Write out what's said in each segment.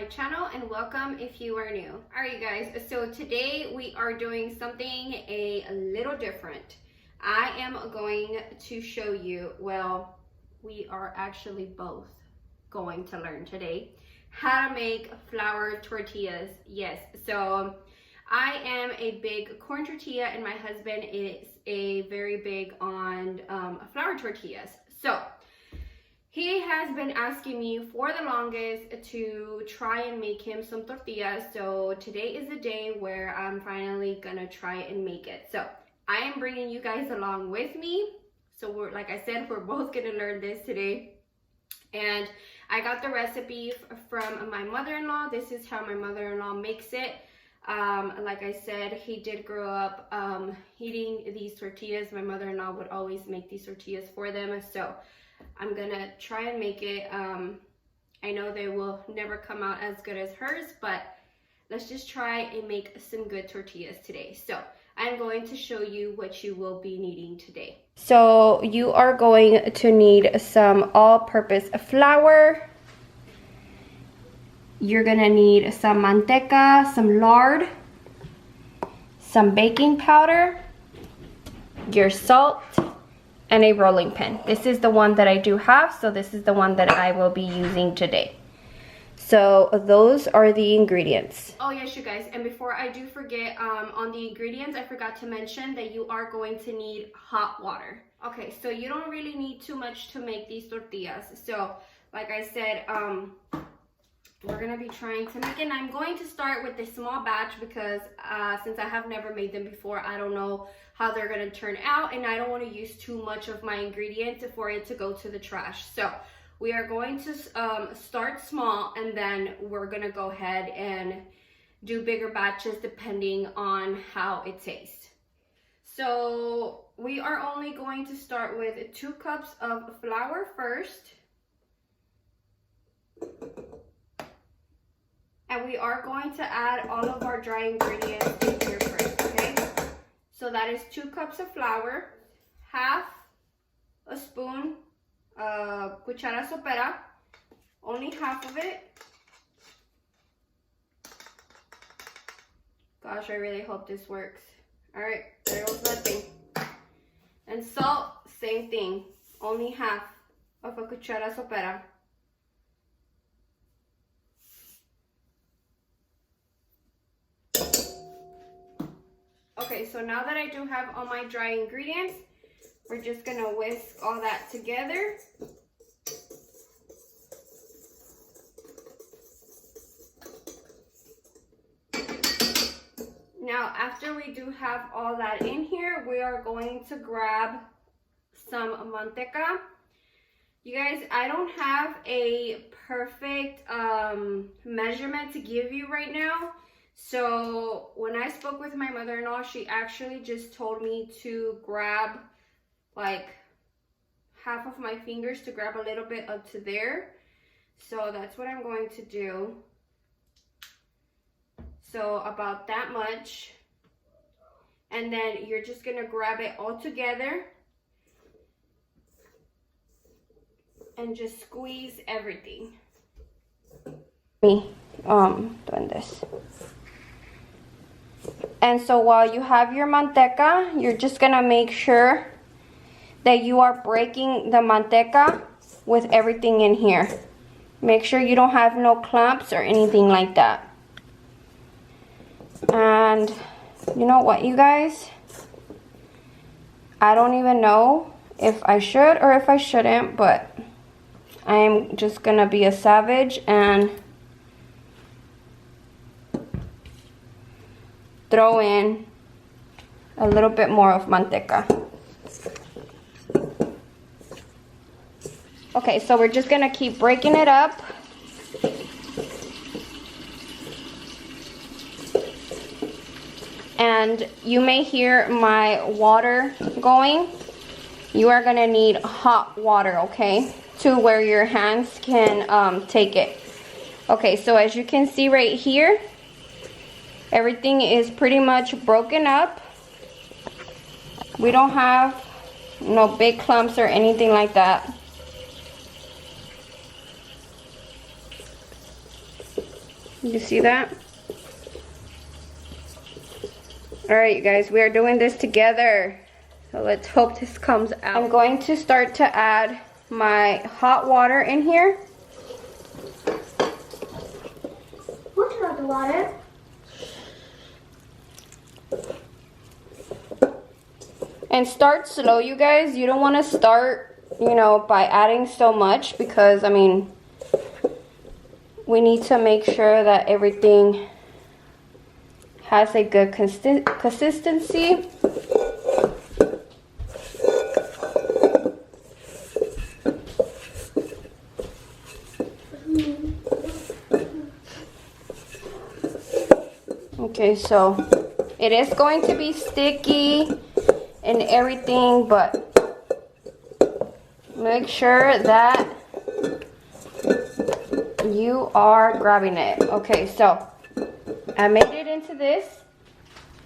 channel, and welcome if you are new. Alright you guys, so today we are doing something a little different. I am going to show you, well, we are actually both going to learn today how to make flour tortillas. Yes, so I am a big corn tortilla and my husband is a very big on flour tortillas. So he has been asking me for the longest to try and make him some tortillas. So today is the day where I'm finally gonna try and make it. So I am bringing you guys along with me. So we're, like I said, we're both gonna learn this today. And I got the recipe from my mother-in-law. This is how my mother-in-law makes it. Like I said, he did grow up eating these tortillas. My mother-in-law would always make these tortillas for them. So I'm gonna try and make it. I know they will never come out as good as hers, but let's just try and make some good tortillas today. So I'm going to show you what you will be needing today. So you are going to need some all-purpose flour. You're gonna need some manteca, some lard, some baking powder, your salt, and a rolling pin. This is the one that I do have, so this is the one that I will be using today. So those are the ingredients. Oh yes, you guys, and before I do forget, on the ingredients, I forgot to mention that you are going to need hot water. Okay, so you don't really need too much to make these tortillas. So like I said, we're gonna be trying to make it, and I'm going to start with a small batch because since I have never made them before, I don't know how they're gonna turn out, and I don't want to use too much of my ingredients for it to go to the trash. So we are going to start small, and then we're gonna go ahead and do bigger batches depending on how it tastes. So we are only going to start with 2 cups of flour first. And we are going to add all of our dry ingredients in here first, okay? So that is 2 cups of flour, half a spoon, cuchara sopera, only half of it. Gosh, I really hope this works. All right, there goes nothing. And salt, same thing, only half of a cuchara sopera. Okay, so now that I do have all my dry ingredients, we're just gonna whisk all that together. Now, after we do have all that in here, we are going to grab some manteca. You guys, I don't have a perfect measurement to give you right now. So when I spoke with my mother-in-law, she actually just told me to grab like half of my fingers, to grab a little bit up to there. So that's what I'm going to do. So about that much. And then you're just gonna grab it all together and just squeeze everything. Me doing this. And so while you have your manteca, you're just gonna make sure that you are breaking the manteca with everything in here. Make sure you don't have no clumps or anything like that. And you know what, you guys? I don't even know if I should or if I shouldn't, but I'm just gonna be a savage and throw in a little bit more of manteca. Okay, so we're just gonna keep breaking it up. And you may hear my water going. You are gonna need hot water, okay? To where your hands can take it. Okay, so as you can see right here, everything is pretty much broken up. We don't have no big clumps or anything like that. You see that? All right, you guys, we are doing this together. So let's hope this comes out. I'm going to start to add my hot water in here. What about the water? And start slow, you guys. You don't want to start, you know, by adding so much because, I mean, we need to make sure that everything has a good consistency. Okay, so it is going to be sticky and everything, but make sure that you are grabbing it. Okay, so I made it into this.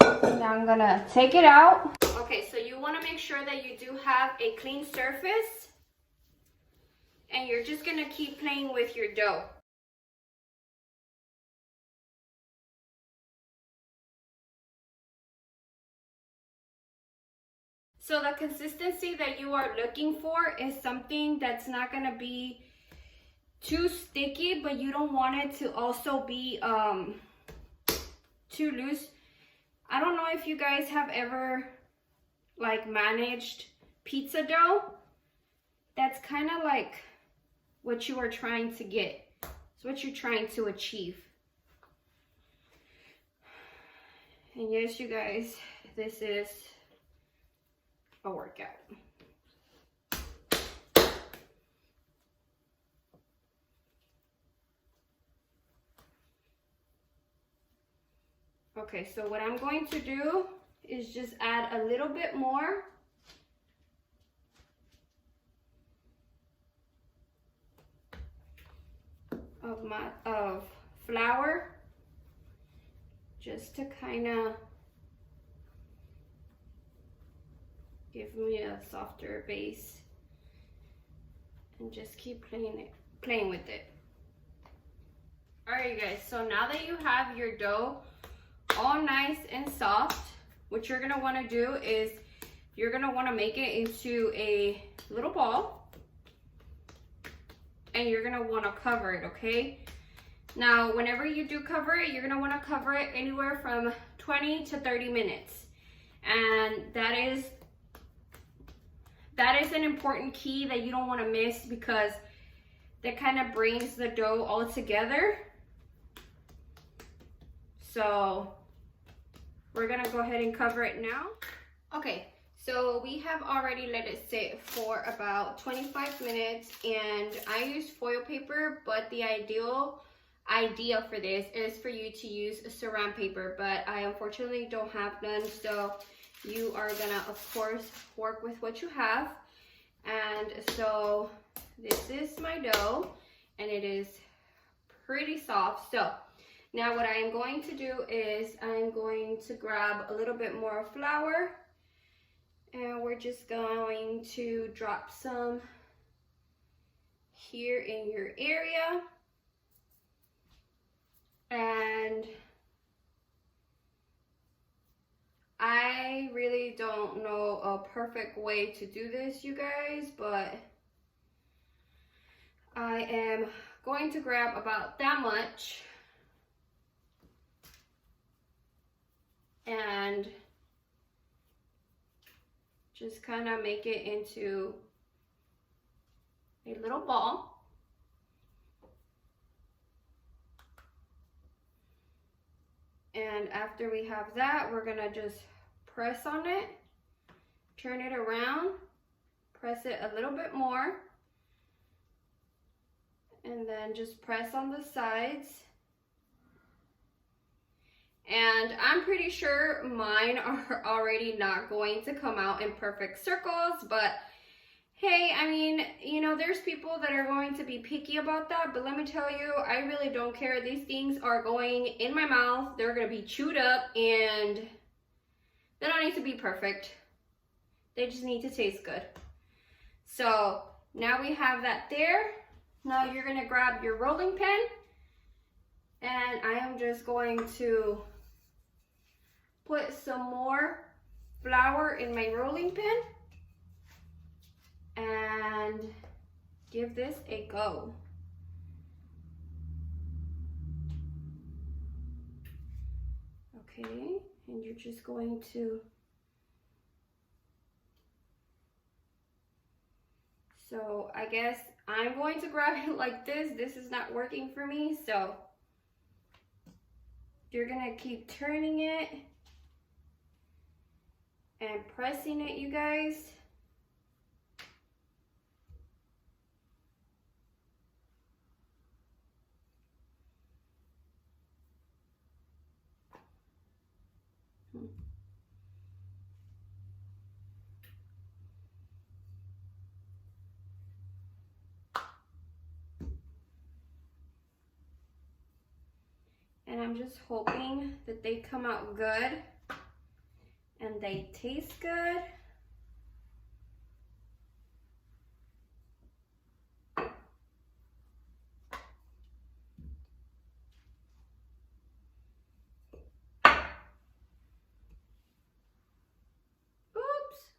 Now I'm gonna take it out. Okay, so you want to make sure that you do have a clean surface, and you're just gonna keep playing with your dough. So the consistency that you are looking for is something that's not gonna be too sticky, but you don't want it to also be too loose. I don't know if you guys have ever like managed pizza dough. That's kind of like what you are trying to get. It's what you're trying to achieve. And yes, you guys, this is a workout. Okay, so what I'm going to do is just add a little bit more. Of flour, just to kind of give me a softer base, and just keep playing with it. All right, you guys, so now that you have your dough all nice and soft, what you're gonna want to do is you're gonna want to make it into a little ball, and you're gonna want to cover it. Okay, now whenever you do cover it, you're gonna want to cover it anywhere from 20 to 30 minutes, and that is an important key that you don't want to miss, because that kind of brings the dough all together. So we're gonna go ahead and cover it now. Okay, so we have already let it sit for about 25 minutes, and I used foil paper, but the idea for this is for you to use saran paper, but I unfortunately don't have none, so you are gonna, of course, work with what you have. And so this is my dough, and it is pretty soft. So now what I am going to do is I'm going to grab a little bit more flour, and we're just going to drop some here in your area. And I really don't know a perfect way to do this, you guys, but I am going to grab about that much and just kind of make it into a little ball. And after we have that, we're gonna just press on it, turn it around, press it a little bit more, and then just press on the sides. And I'm pretty sure mine are already not going to come out in perfect circles, but hey, I mean, you know, there's people that are going to be picky about that, but let me tell you, I really don't care. These things are going in my mouth. They're going to be chewed up, and they don't need to be perfect. They just need to taste good. So So, now we have that there. Now you're going to grab your rolling pin And I am just going to put some more flour in my rolling pin and give this a go. Okay, and you're just going to, so I guess I'm going to grab it like this. This is not working for me, so you're gonna keep turning it and pressing it, you guys. And I'm just hoping that they come out good and they taste good. Oops.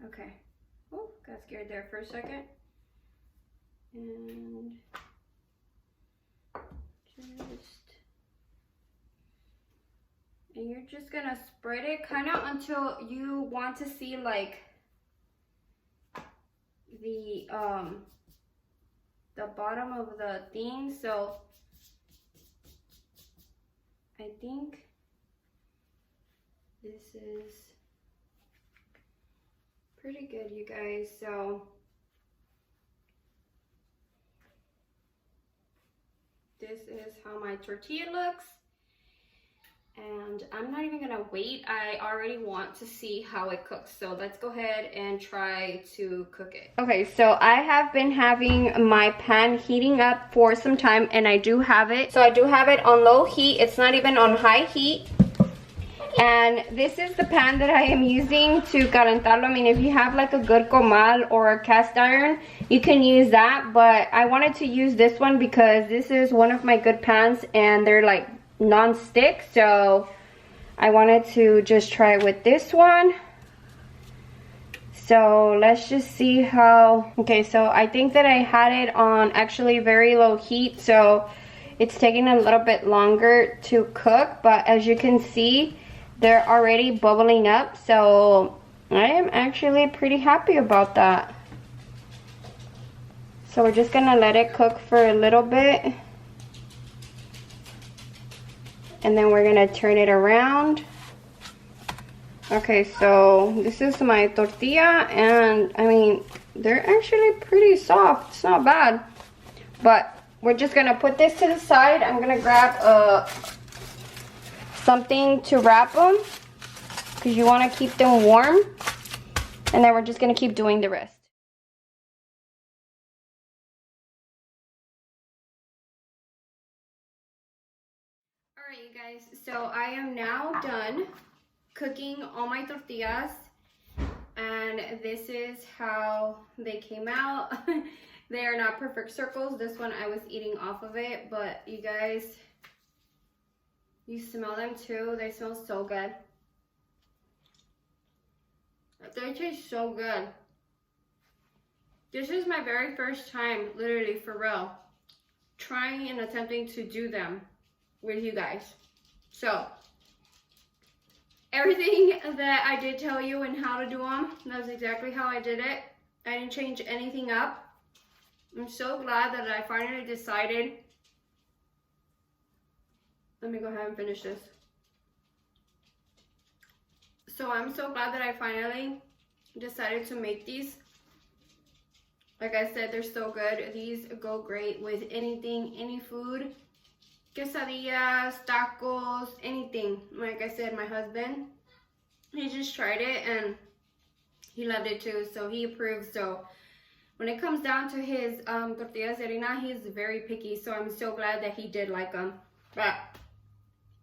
Okay. Oh, got scared there for a second. And you're just gonna spread it kind of until you want to see like the bottom of the thing. So I think this is pretty good, you guys. So this is how my tortilla looks. And I'm not even gonna wait. I already want to see how it cooks. So let's go ahead and try to cook it. Okay, so I have been having my pan heating up for some time, and I do have it. So I do have it on low heat. It's not even on high heat. And this is the pan that I am using to calentarlo. I mean, if you have like a good comal or a cast iron, you can use that. But I wanted to use this one because this is one of my good pans, and they're like non-stick, so I wanted to just try it with this one. So let's just see how. Okay, so I think that I had it on actually very low heat, so it's taking a little bit longer to cook, but as you can see, they're already bubbling up, so I am actually pretty happy about that. So we're just gonna let it cook for a little bit. And then we're gonna turn it around. Okay, so this is my tortilla, and I mean, they're actually pretty soft. It's not bad. But we're just gonna put this to the side. I'm gonna grab something to wrap them, because you wanna keep them warm. And then we're just gonna keep doing the rest. Alright, you guys, so I am now done cooking all my tortillas, and this is how they came out. They are not perfect circles. This one I was eating off of it, but you guys, you smell them too. They smell so good. They taste so good. This is my very first time, literally for real, trying and attempting to do them with you guys. So everything that I did tell you and how to do them, that's exactly how I did it. I didn't change anything up. I'm so glad that I finally decided. Let me go ahead and finish this. So I'm so glad that I finally decided to make these. Like I said, they're so good. These go great with anything, any food. Quesadillas, tacos, anything. Like I said, my husband, he just tried it and he loved it too, so he approved. So when it comes down to his tortillas de harina, he's very picky, so I'm so glad that he did like them. But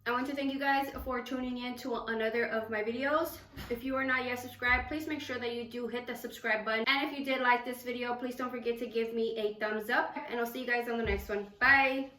I want to thank you guys for tuning in to another of my videos. If you are not yet subscribed, please make sure that you do hit the subscribe button. And if you did like this video, please don't forget to give me a thumbs up, and I'll see you guys on the next one. Bye!